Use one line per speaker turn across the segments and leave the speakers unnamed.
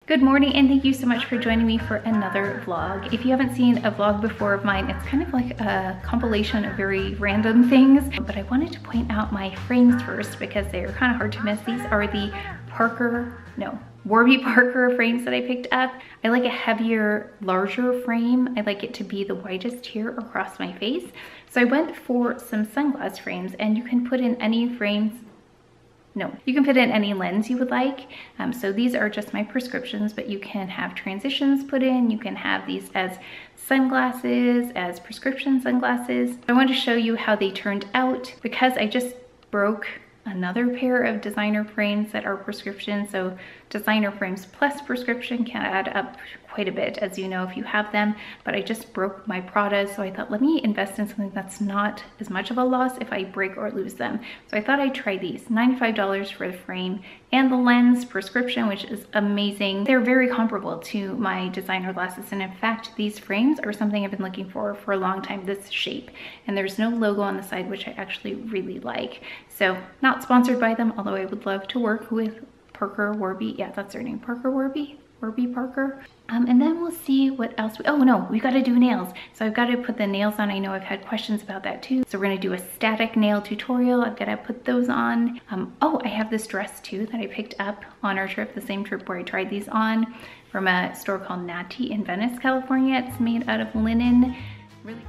Good morning and thank you so much for joining me for another vlog. If you haven't seen a vlog before of mine, it's kind of like a compilation of very random things, but I wanted to point out my frames first because they're kind of hard to miss. These are the Warby Parker frames that I picked up. I like a heavier, larger frame. I like it to be the widest here across my face. So I went for some sunglass frames, and you can put in any frames. No, you can put in any lens you would like. So these are just my prescriptions, but you can have transitions put in. You can have these as sunglasses, as prescription sunglasses. I want to show you how they turned out because I just broke another pair of designer frames that are prescription. So designer frames plus prescription can add up quite a bit, as you know, if you have them, but I just broke my Prada, so I thought, let me invest in something that's not as much of a loss if I break or lose them. So I thought I'd try these. $95 for the frame and the lens prescription, which is amazing. They're very comparable to my designer glasses, and in fact, these frames are something I've been looking for a long time, this shape. And there's no logo on the side, which I actually really like. So not sponsored by them, although I would love to work with Parker Warby. Yeah, that's their name, Parker Warby. Warby Parker. And then we'll see what else. Oh no, we got to do nails. So I've got to put the nails on. I know I've had questions about that too. So we're going to do a static nail tutorial. I've got to put those on. Oh, I have this dress too that I picked up on our trip, the same trip where I tried these on, from a store called Natty in Venice, California. It's made out of linen. Really.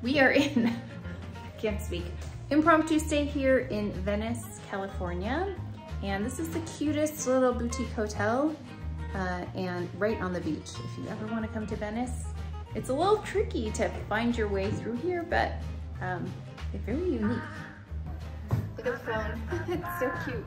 We are in, I can't speak, impromptu stay here in Venice, California. And this is the cutest little boutique hotel and right on the beach. If you ever want to come to Venice, it's a little tricky to find your way through here, but it's very unique. Look at the phone, it's so cute.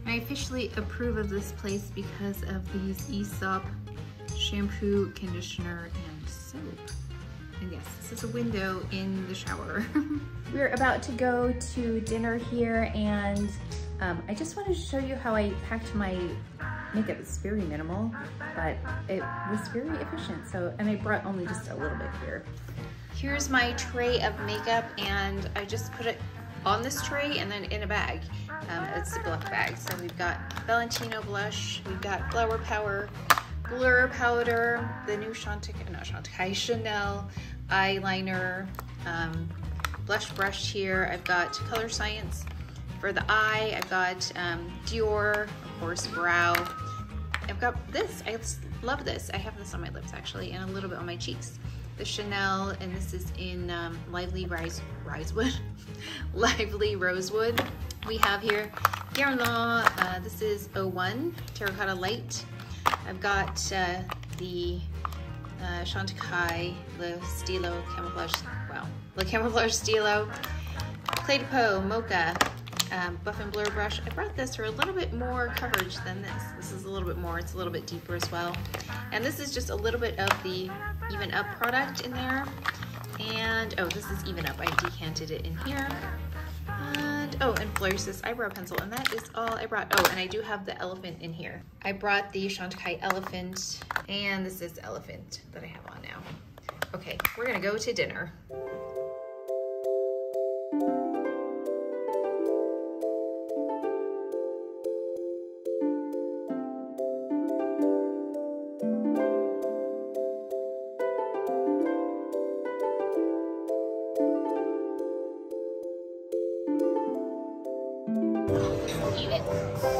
I officially approve of this place because of these AESOP shampoo, conditioner, and soap. And yes, this is a window in the shower. We're about to go to dinner here, and I just wanted to show you how I packed my makeup. It's very minimal, but it was very efficient. So, and I brought only just a little bit here. Here's my tray of makeup, and I just put it on this tray and then in a bag. It's a black bag. So we've got Valentino blush, we've got Flower Power, Blur Powder, the new Chantecaille Chanel eyeliner, blush brush here. I've got Color Science for the eye. I've got Dior, of course, brow. I've got this. I love this. I have this on my lips actually, and a little bit on my cheeks. The Chanel, and this is in Lively Rosewood. We have here GUERLAIN, this is 01, Terracotta Light. I've got the Chantecaille Stylo, Camouflage Stylo, Clé de Peau, Mocha, Buff and Blur brush. I brought this for a little bit more coverage than this. This is a little bit more, it's a little bit deeper as well. And this is just a little bit of the Even Up product in there. And, oh, this is Even Up. I decanted it in here. And, oh, and Florist's eyebrow pencil. And that is all I brought. Oh, and I do have the elephant in here. I brought the Chantecaille elephant, and this is the elephant that I have on now. Okay, we're gonna go to dinner. Eat it. It's good.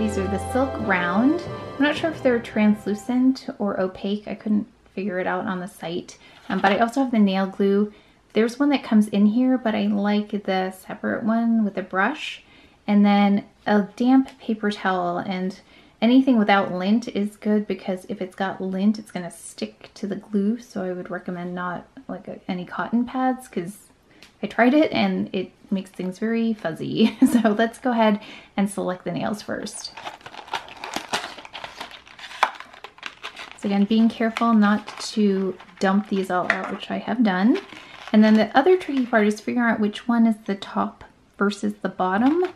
These are the Silk Round. I'm not sure if they're translucent or opaque. I couldn't figure it out on the site. But I also have the nail glue. There's one that comes in here, but I like the separate one with a brush. And then a damp paper towel, and anything without lint is good because if it's got lint, it's gonna stick to the glue. So I would recommend not like any cotton pads because I tried it and it makes things very fuzzy. So let's go ahead and select the nails first. So again, being careful not to dump these all out, which I have done. And then the other tricky part is figuring out which one is the top versus the bottom.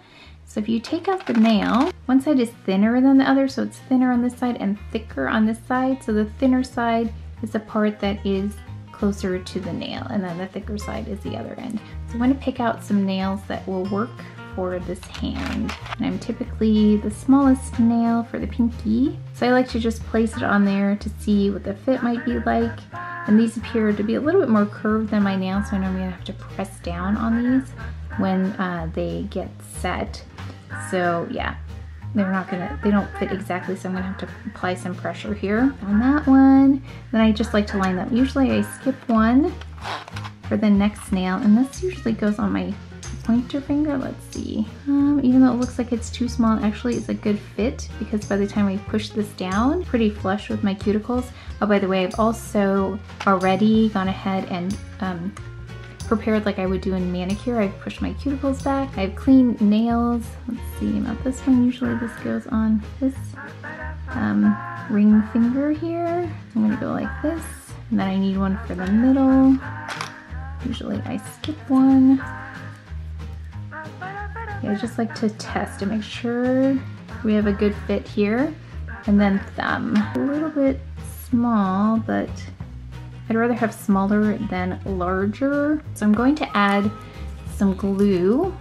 So if you take out the nail, one side is thinner than the other, so it's thinner on this side and thicker on this side. So the thinner side is the part that is closer to the nail, and then the thicker side is the other end. So I'm going to pick out some nails that will work for this hand. And I'm typically the smallest nail for the pinky. So I like to just place it on there to see what the fit might be like. And these appear to be a little bit more curved than my nail, so I know I'm gonna have to press down on these when they get set. So yeah, they don't fit exactly, so I'm gonna have to apply some pressure here on that one. Then I just like to line them. Usually I skip one for the next nail, and this usually goes on my pointer finger. Let's see. Even though it looks like it's too small, actually it's a good fit because by the time I push this down, pretty flush with my cuticles. Oh, by the way, I've also already gone ahead and prepared like I would do in manicure. I've pushed my cuticles back. I have clean nails. Let's see, not this one. Usually this goes on this ring finger here. I'm gonna go like this. And then I need one for the middle. Usually I skip one. I just like to test to make sure we have a good fit here. And then thumb. A little bit small, but I'd rather have smaller than larger. So I'm going to add some glue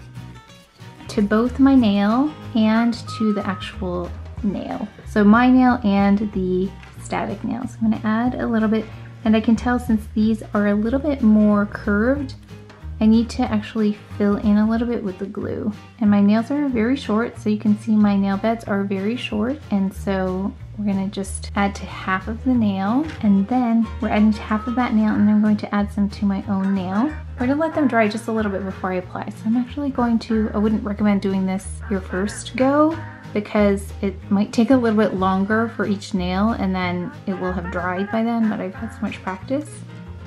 to both my nail and to the actual nail. So my nail and the static nail. So I'm gonna add a little bit, and I can tell since these are a little bit more curved, I need to actually fill in a little bit with the glue. And my nails are very short, so you can see my nail beds are very short. And so we're gonna just add to half of the nail, and then we're adding to half of that nail, and then I'm going to add some to my own nail. We're gonna let them dry just a little bit before I apply. So I'm actually going to, I wouldn't recommend doing this your first go because it might take a little bit longer for each nail and then it will have dried by then, but I've had so much practice.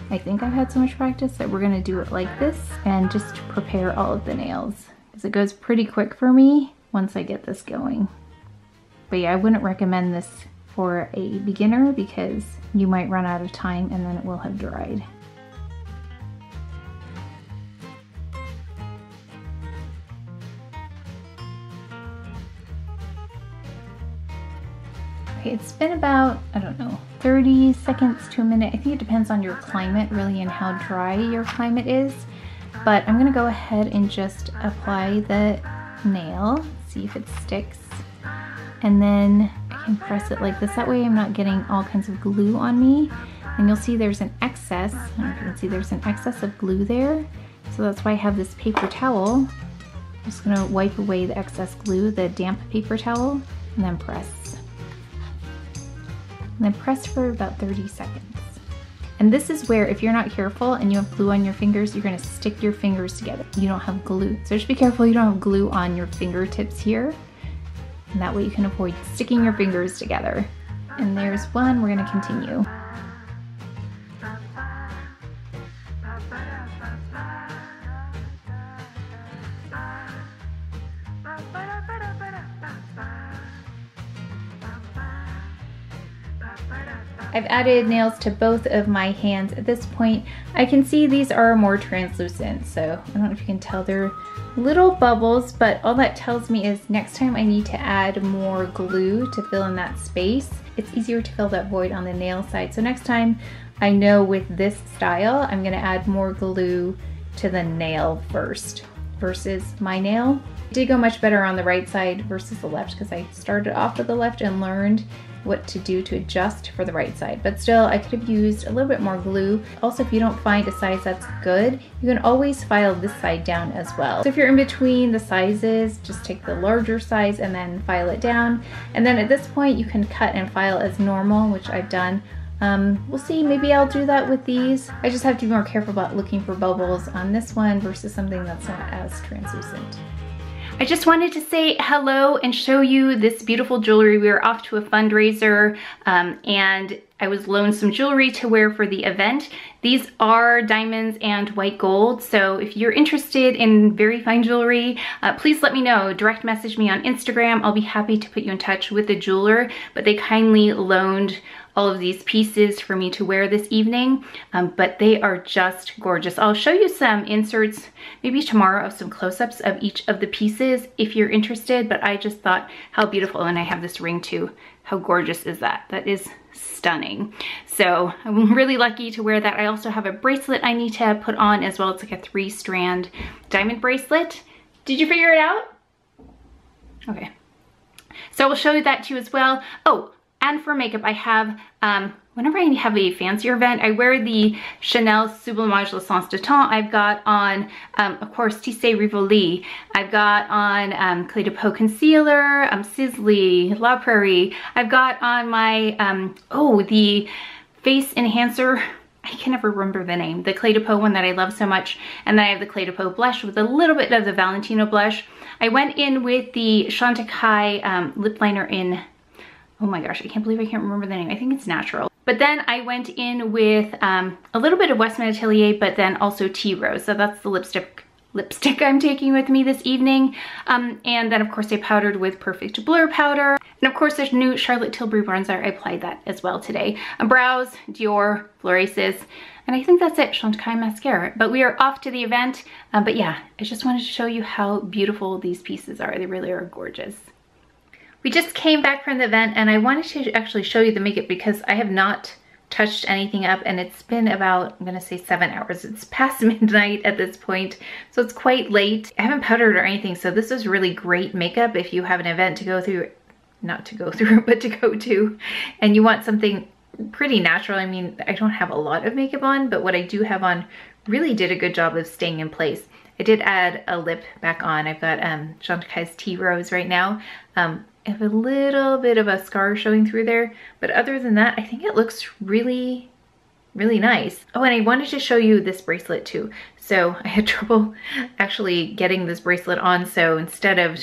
I think I've had so much practice that we're gonna do it like this and just prepare all of the nails because it goes pretty quick for me once I get this going. But yeah, I wouldn't recommend this for a beginner because you might run out of time and then it will have dried. Okay, it's been about, I don't know, 30 seconds to a minute. I think it depends on your climate really and how dry your climate is. But I'm gonna go ahead and just apply the nail, see if it sticks. And then I can press it like this. That way I'm not getting all kinds of glue on me. And you'll see there's an excess. I don't know if you can see there's an excess of glue there. So that's why I have this paper towel. I'm just gonna wipe away the excess glue, the damp paper towel, and then press. And then press for about 30 seconds. And this is where if you're not careful and you have glue on your fingers, you're gonna stick your fingers together. You don't have glue. So just be careful you don't have glue on your fingertips here. And that way you can avoid sticking your fingers together. And there's one, we're gonna continue. I've added nails to both of my hands at this point. I can see these are more translucent, so I don't know if you can tell they're little bubbles, but all that tells me is next time I need to add more glue to fill in that space. It's easier to fill that void on the nail side. So next time I know with this style, I'm gonna add more glue to the nail first versus my nail. It did go much better on the right side versus the left because I started off with the left and learned what to do to adjust for the right side. But still, I could have used a little bit more glue. Also, if you don't find a size that's good, you can always file this side down as well. So if you're in between the sizes, just take the larger size and then file it down. And then at this point, you can cut and file as normal, which I've done. We'll see, maybe I'll do that with these. I just have to be more careful about looking for bubbles on this one versus something that's not as translucent. I just wanted to say hello and show you this beautiful jewelry. We were off to a fundraiser and I was loaned some jewelry to wear for the event. These are diamonds and white gold, so if you're interested in very fine jewelry, please let me know. Direct message me on Instagram. I'll be happy to put you in touch with the jeweler, but they kindly loaned all of these pieces for me to wear this evening, but they are just gorgeous. I'll show you some inserts maybe tomorrow of some close-ups of each of the pieces if you're interested, but I just thought how beautiful, and I have this ring too. How gorgeous is that? That is stunning. So I'm really lucky to wear that. I also have a bracelet I need to put on as well. It's like a 3-strand diamond bracelet. Did you figure it out? Okay. So we'll show you that too as well. Oh, and for makeup, I have, whenever I have a fancier event, I wear the Chanel Sublimage L'Essence de Temps. I've got on, of course, Tissé Rivoli. I've got on CdP Concealer, SISLEY, La Prairie. I've got on my, the face enhancer. I can never remember the name. The CdP one that I love so much. And then I have the CdP blush with a little bit of the Valentino blush. I went in with the Chantecaille lip liner in, oh my gosh, I can't believe I can't remember the name. I think it's Natural. But then I went in with a little bit of Westman Atelier, but then also Tea Rose. So that's the lipstick I'm taking with me this evening. And then of course I powdered with Perfect Blur powder. And of course there's new Charlotte Tilbury bronzer. I applied that as well today. Brows, Dior, Floraces. And I think that's it, Chantecaille mascara. But we are off to the event. But yeah, I just wanted to show you how beautiful these pieces are. They really are gorgeous. We just came back from the event and I wanted to actually show you the makeup because I have not touched anything up and it's been about, I'm gonna say 7 hours. It's past midnight at this point, so it's quite late. I haven't powdered or anything, so this is really great makeup if you have an event to go through, not to go through, but to go to, and you want something pretty natural. I mean, I don't have a lot of makeup on, but what I do have on really did a good job of staying in place. I did add a lip back on. I've got Chantecaille's Tea Rose right now. I have a little bit of a scar showing through there, but other than that, I think it looks really, really nice. Oh, and I wanted to show you this bracelet too. So I had trouble actually getting this bracelet on, so instead of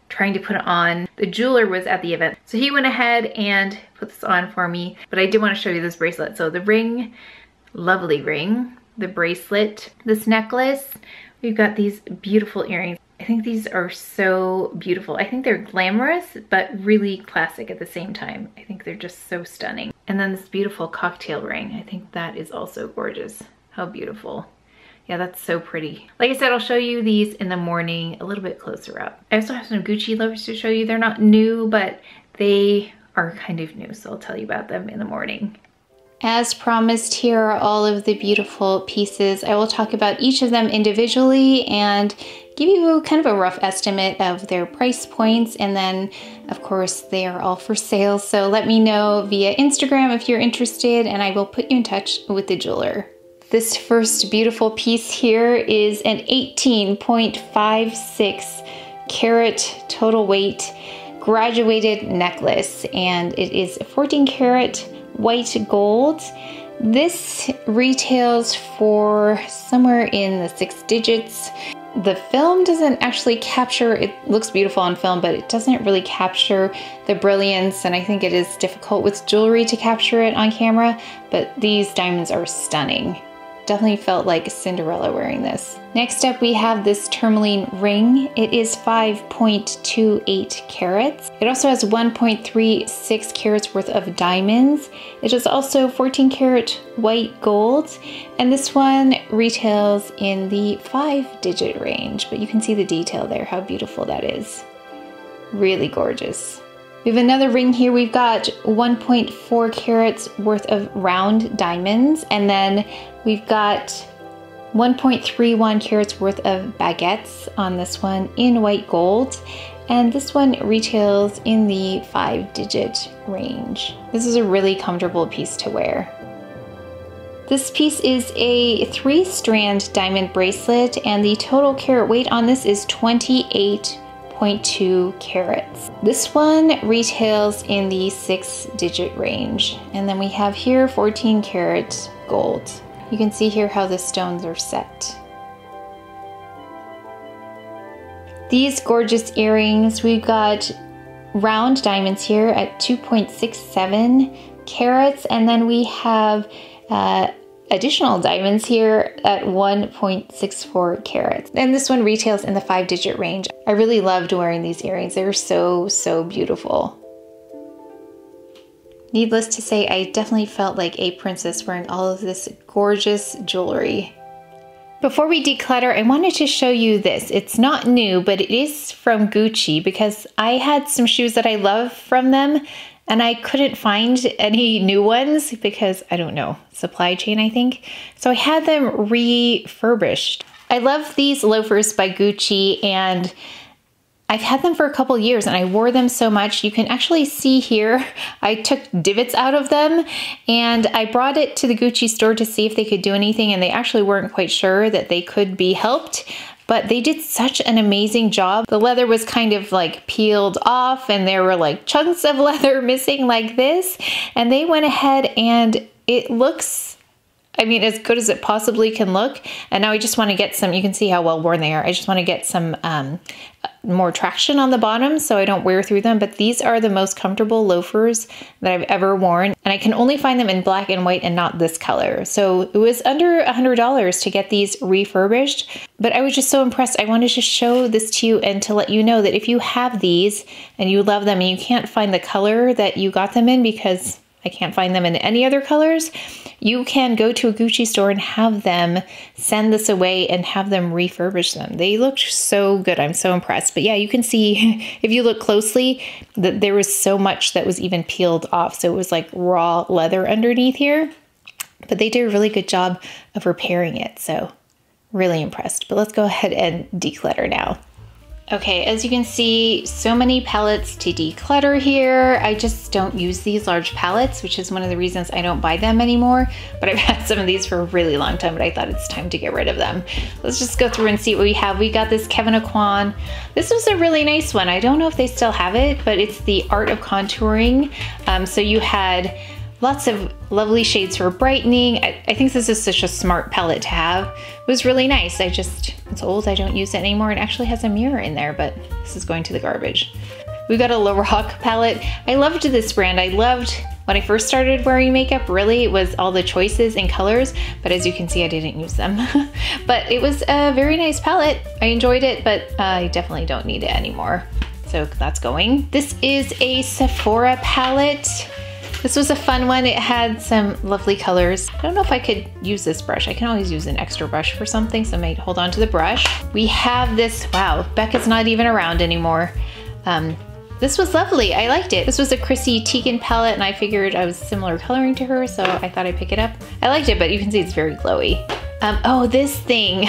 trying to put it on, the jeweler was at the event. So he went ahead and put this on for me, but I did want to show you this bracelet. So the ring, lovely ring, the bracelet, this necklace, we've got these beautiful earrings. I think these are so beautiful. I think they're glamorous, but really classic at the same time. I think they're just so stunning. And then this beautiful cocktail ring. I think that is also gorgeous. How beautiful. Yeah, that's so pretty. Like I said, I'll show you these in the morning a little bit closer up. I also have some Gucci loafers to show you. They're not new, but they are kind of new, so I'll tell you about them in the morning. As promised, here are all of the beautiful pieces. I will talk about each of them individually and give you kind of a rough estimate of their price points. And then, of course, they are all for sale. So let me know via Instagram if you're interested and I will put you in touch with the jeweler. This first beautiful piece here is an 18.56 carat total weight graduated necklace, and it is 14 karat white gold. This retails for somewhere in the 6 digits. The film doesn't actually capture, it looks beautiful on film, but it doesn't really capture the brilliance, and I think it is difficult with jewelry to capture it on camera, but these diamonds are stunning. Definitely felt like Cinderella wearing this. Next up, we have this tourmaline ring. It is 5.28 carats. It also has 1.36 carats worth of diamonds. It is also 14 karat white gold. And this one retails in the 5-digit range, but you can see the detail there, how beautiful that is. Really gorgeous. We have another ring here. We've got 1.4 carats worth of round diamonds, and then we've got 1.31 carats worth of baguettes on this one in white gold. And this one retails in the 5-digit range. This is a really comfortable piece to wear. This piece is a 3-strand diamond bracelet, and the total carat weight on this is 28.2 carats. This one retails in the 6-digit range. And then we have here 14 karat gold. You can see here how the stones are set. These gorgeous earrings, we've got round diamonds here at 2.67 carats, and then we have additional diamonds here at 1.64 carats. And this one retails in the 5-digit range. I really loved wearing these earrings. They were so, so beautiful. Needless to say, I definitely felt like a princess wearing all of this gorgeous jewelry. Before we declutter, I wanted to show you this. It's not new, but it is from Gucci because I had some shoes that I love from them and I couldn't find any new ones because, I don't know, supply chain, I think. So I had them refurbished. I love these loafers by Gucci, and I've had them for a couple years and I wore them so much. You can actually see here, I took divots out of them and I brought it to the Gucci store to see if they could do anything, and they actually weren't quite sure that they could be helped, but they did such an amazing job. The leather was kind of like peeled off and there were like chunks of leather missing like this, and they went ahead and it looks, I mean, as good as it possibly can look. And now I just want to get some, you can see how well worn they are. I just want to get some more traction on the bottom so I don't wear through them. But these are the most comfortable loafers that I've ever worn. And I can only find them in black and white and not this color. So it was under $100 to get these refurbished. But I was just so impressed. I wanted to show this to you and to let you know that if you have these and you love them and you can't find the color that you got them in, because I can't find them in any other colors, you can go to a Gucci store and have them send this away and have them refurbish them. They look so good. I'm so impressed. But yeah, you can see if you look closely that there was so much that was even peeled off. So it was like raw leather underneath here, but they did a really good job of repairing it. So really impressed. But let's go ahead and declutter now. Okay, as you can see, so many palettes to declutter here. I just don't use these large palettes, which is one of the reasons I don't buy them anymore. But I've had some of these for a really long time, but I thought it's time to get rid of them. Let's just go through and see what we have. We got this Kevyn Aucoin. This was a really nice one. I don't know if they still have it, but it's the Art of Contouring. So you had lots of lovely shades for brightening. I think this is such a smart palette to have. It was really nice. It's old, I don't use it anymore. It actually has a mirror in there, but this is going to the garbage. We got a Lorac palette. I loved this brand. I loved, when I first started wearing makeup, really, it was all the choices and colors, but as you can see, I didn't use them. But it was a very nice palette. I enjoyed it, but I definitely don't need it anymore. So that's going. This is a Sephora palette. This was a fun one. It had some lovely colors. I don't know if I could use this brush. I can always use an extra brush for something, so I might hold on to the brush. We have this, wow, Becca's not even around anymore. This was lovely. I liked it. This was a Chrissy Teigen palette, and I figured I was similar coloring to her, so I thought I'd pick it up. I liked it, but you can see it's very glowy. Oh, this thing.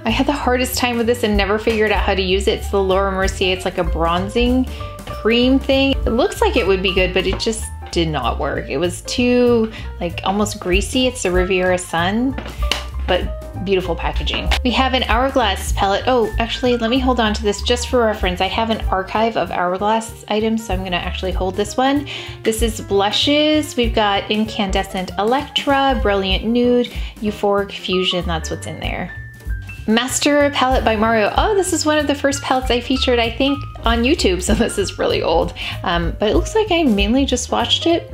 I had the hardest time with this and never figured out how to use it. It's the Laura Mercier. It's like a bronzing cream thing. It looks like it would be good, but it just did not work. It was too like almost greasy. It's the Riviera Sun, but beautiful packaging. We have an Hourglass palette. Oh, actually, let me hold on to this just for reference. I have an archive of Hourglass items, so I'm gonna actually hold this one. This is blushes. We've got Incandescent Electra, Brilliant Nude, Euphoric Fusion. That's what's in there. Master palette by Mario. Oh, this is one of the first palettes I featured, I think, on YouTube, so this is really old. But it looks like I mainly just watched it.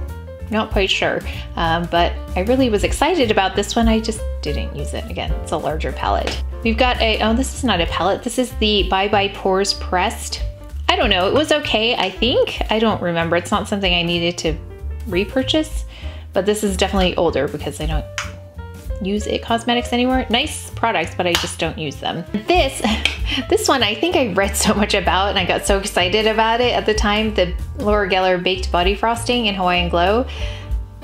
Not quite sure, but I really was excited about this one. I just didn't use it. Again, it's a larger palette. We've got a, oh, this is not a palette. This is the Bye Bye Pores Pressed. I don't know, it was okay, I think. I don't remember. It's not something I needed to repurchase, but this is definitely older because I don't use It Cosmetics anymore. Nice products, but I just don't use them. This one I think I read so much about and I got so excited about it at the time, the Laura Geller Baked Body Frosting in Hawaiian Glow.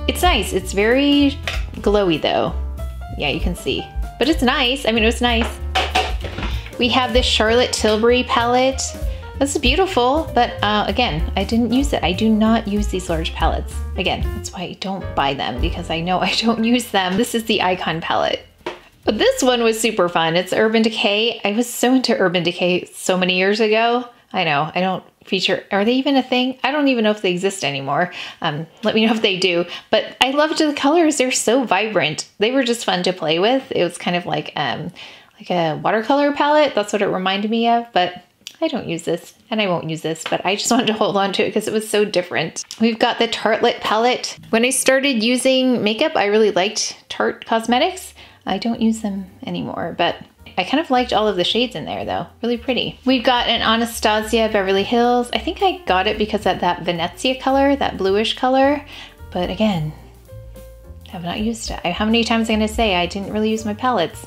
It's nice. It's very glowy though. Yeah, you can see.
but it's nice. I mean, it was nice. We have this Charlotte Tilbury palette. This is beautiful, but again, I didn't use it. I do not use these large palettes. Again, that's why I don't buy them, because I know I don't use them. This is the Icon palette. But this one was super fun. It's Urban Decay. I was so into Urban Decay so many years ago. I know, I don't feature, are they even a thing? I don't even know if they exist anymore. Let me know if they do. But I loved the colors. They're so vibrant. They were just fun to play with. It was kind of like a watercolor palette. That's what it reminded me of, but I don't use this and I won't use this, but I just wanted to hold on to it because it was so different. We've got the Tartelette palette. When I started using makeup, I really liked Tarte Cosmetics. I don't use them anymore, but I kind of liked all of the shades in there though. Really pretty. We've got an Anastasia Beverly Hills. I think I got it because of that Venezia color, that bluish color, but again, have not used it. How many times am I gonna say I didn't really use my palettes?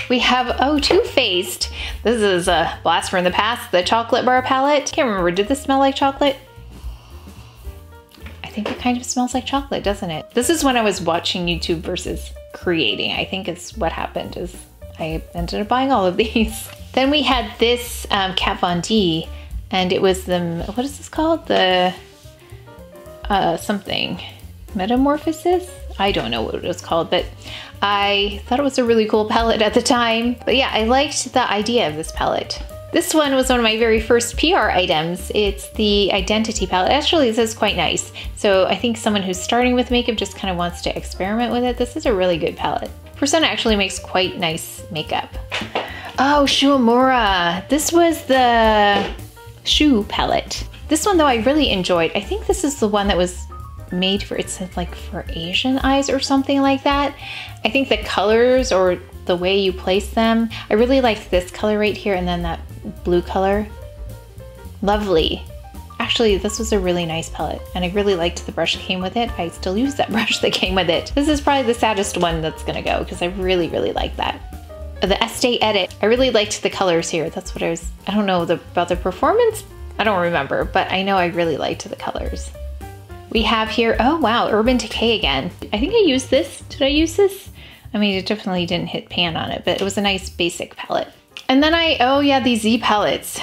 We have, oh, Too Faced. This is a blast from the past, the chocolate bar palette. Can't remember, did this smell like chocolate? I think it kind of smells like chocolate, doesn't it? This is when I was watching YouTube versus creating. I think it's what happened is I ended up buying all of these. Then we had this Kat Von D, and it was the, what is this called? The something, Metamorphosis? I don't know what it was called, but I thought it was a really cool palette at the time. But yeah, I liked the idea of this palette. This one was one of my very first PR items. It's the Identity palette. Actually, this is quite nice. So I think someone who's starting with makeup just kind of wants to experiment with it. This is a really good palette. Persona actually makes quite nice makeup. Oh, Shuamura. This was the Shoe palette. This one though I really enjoyed. I think this is the one that was made for, it said like for Asian eyes or something like that. I think the colors or the way you place them, I really liked this color right here and then that blue color. Lovely. Actually, this was a really nice palette and I really liked the brush that came with it. I still use that brush that came with it. This is probably the saddest one that's gonna go because I really, really like that. The Estee Edit, I really liked the colors here. That's what I don't know about the performance. I don't remember, but I know I really liked the colors. We have here, oh wow, Urban Decay again. I think I used this. Did I use this? I mean, it definitely didn't hit pan on it, but it was a nice basic palette. And then oh yeah, these Z palettes.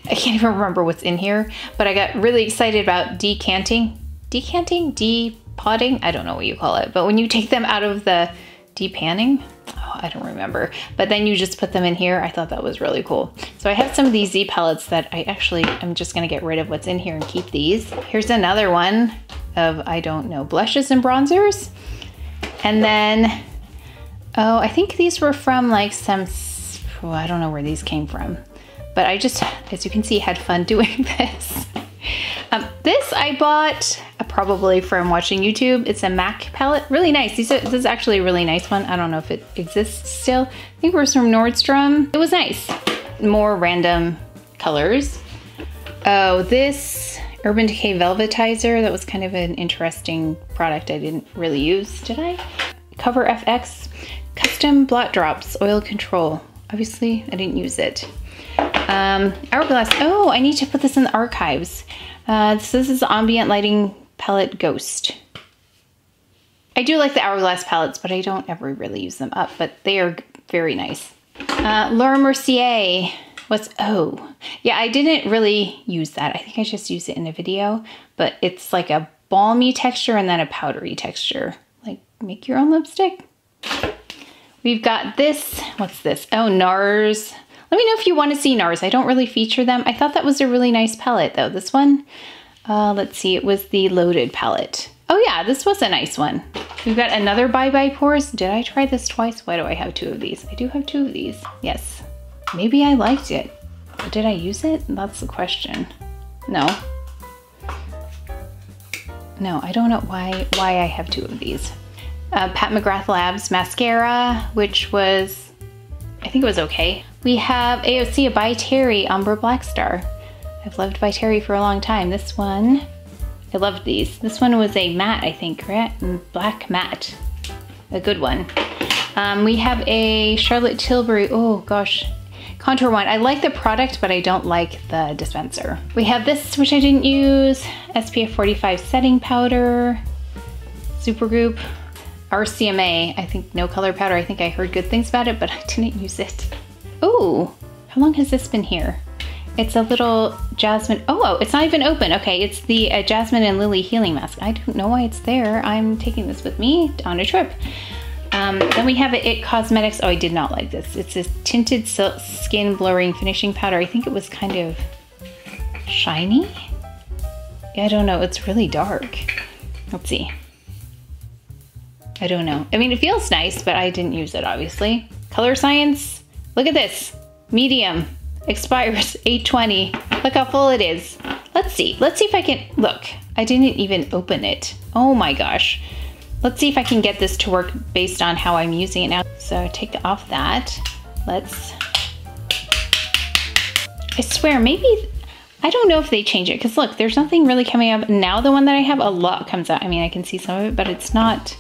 I can't even remember what's in here, but I got really excited about decanting, depotting? I don't know what you call it, but when you take them out of the depanning, oh, I don't remember, but then you just put them in here. I thought that was really cool. So I have some of these Z palettes that I'm just gonna get rid of what's in here and keep these. Here's another one of, I don't know, blushes and bronzers. And then, oh, I think these were from like some, oh, I don't know where these came from, but I just, as you can see, had fun doing this. This I bought probably from watching YouTube. It's a MAC palette, really nice. This is actually a really nice one. I don't know if it exists still. I think it was from Nordstrom. It was nice. More random colors. Oh, this Urban Decay Velvetizer, that was kind of an interesting product I didn't really use, did I? Cover FX, Custom Blot Drops, Oil Control. Obviously, I didn't use it. Hourglass, oh, I need to put this in the archives. So this is the Ambient Lighting Palette Ghost. I do like the Hourglass palettes, but I don't ever really use them up, but they are very nice. Laura Mercier, oh, yeah, I didn't really use that. I think I just used it in a video, but it's like a balmy texture and then a powdery texture. Like, make your own lipstick. We've got this, what's this? Oh, NARS. Let me know if you want to see NARS. I don't really feature them. I thought that was a really nice palette though. This one, let's see, it was the Loaded palette. Oh yeah, this was a nice one. We've got another Bye Bye Pores. Did I try this twice? Why do I have two of these? I do have two of these. Yes, maybe I liked it. But did I use it? That's the question. No. No, I don't know why I have two of these. Pat McGrath Labs mascara, which was, I think it was okay. We have AOC By Terry Ombre Black Star. I've loved By Terry for a long time. This one, I loved these. This one was a matte, I think, right? Black matte, a good one. We have a Charlotte Tilbury, oh gosh, contour one. I like the product, but I don't like the dispenser. We have this, which I didn't use, SPF 45 setting powder, Supergoop, RCMA, I think no color powder. I think I heard good things about it, but I didn't use it. Oh, how long has this been here? It's a little jasmine. Oh, it's not even open. Okay, it's the Jasmine and Lily Healing Mask. I don't know why it's there. I'm taking this with me on a trip. Then we have a IT Cosmetics. Oh, I did not like this. It's a tinted skin blurring finishing powder. I think it was kind of shiny. I don't know. It's really dark. Let's see. I don't know. I mean, it feels nice, but I didn't use it, obviously. Color Science. Look at this. Medium. Expires 8/20. Look how full it is. Let's see. Let's see if I can... Look, I didn't even open it. Oh my gosh. Let's see if I can get this to work based on how I'm using it now. So take off that. Let's... I swear, maybe... I don't know if they change it, because look, there's nothing really coming up. Now the one that I have, a lot comes out. I mean, I can see some of it, but it's not...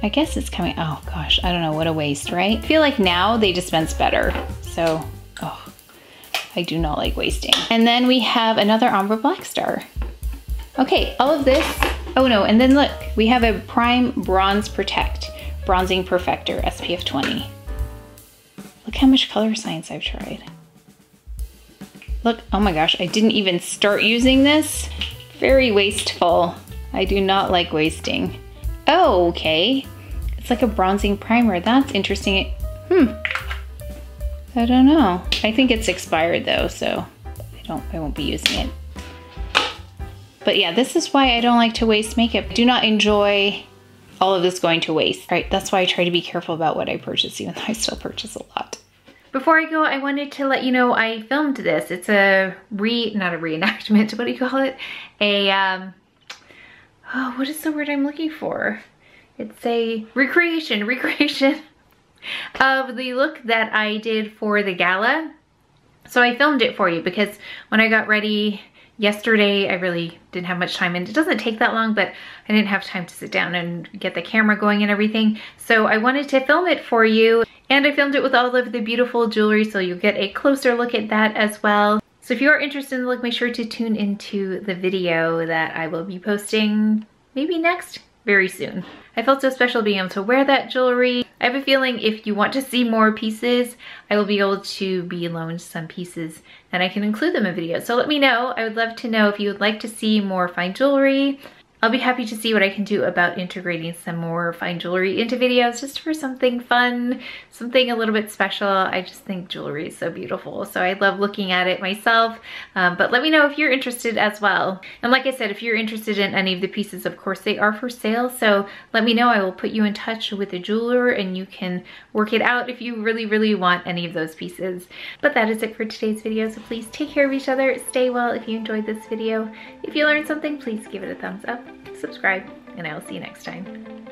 I guess it's coming... Oh gosh, I don't know, what a waste, right? I feel like now they dispense better. So, oh, I do not like wasting. And then we have another Ombre Black Star. Okay, all of this... Oh no, and then look, we have a Prime Bronze Protect Bronzing Perfector SPF 20. Look how much Color Science I've tried. Look, oh my gosh, I didn't even start using this. Very wasteful. I do not like wasting. Oh, okay. It's like a bronzing primer. That's interesting. I don't know. I think it's expired though, so I won't be using it. But yeah, this is why I don't like to waste makeup. I do not enjoy all of this going to waste. All right, that's why I try to be careful about what I purchase, even though I still purchase a lot. Before I go, I wanted to let you know I filmed this. It's a not a reenactment, what do you call it? Oh, what is the word I'm looking for? It's a recreation of the look that I did for the gala. So I filmed it for you because when I got ready yesterday, I really didn't have much time, and it doesn't take that long, but I didn't have time to sit down and get the camera going and everything. So I wanted to film it for you, and I filmed it with all of the beautiful jewelry, so you'll get a closer look at that as well. So if you are interested in the look, make sure to tune into the video that I will be posting maybe next, very soon. I felt so special being able to wear that jewelry. I have a feeling if you want to see more pieces, I will be able to be loaned some pieces and I can include them in videos. So let me know. I would love to know if you would like to see more fine jewelry. I'll be happy to see what I can do about integrating some more fine jewelry into videos just for something fun, something a little bit special. I just think jewelry is so beautiful. So I love looking at it myself, but let me know if you're interested as well. And like I said, if you're interested in any of the pieces, of course they are for sale. So let me know, I will put you in touch with a jeweler and you can work it out if you really, really want any of those pieces. But that is it for today's video. So please take care of each other, stay well if you enjoyed this video. If you learned something, please give it a thumbs up, subscribe, and I will see you next time.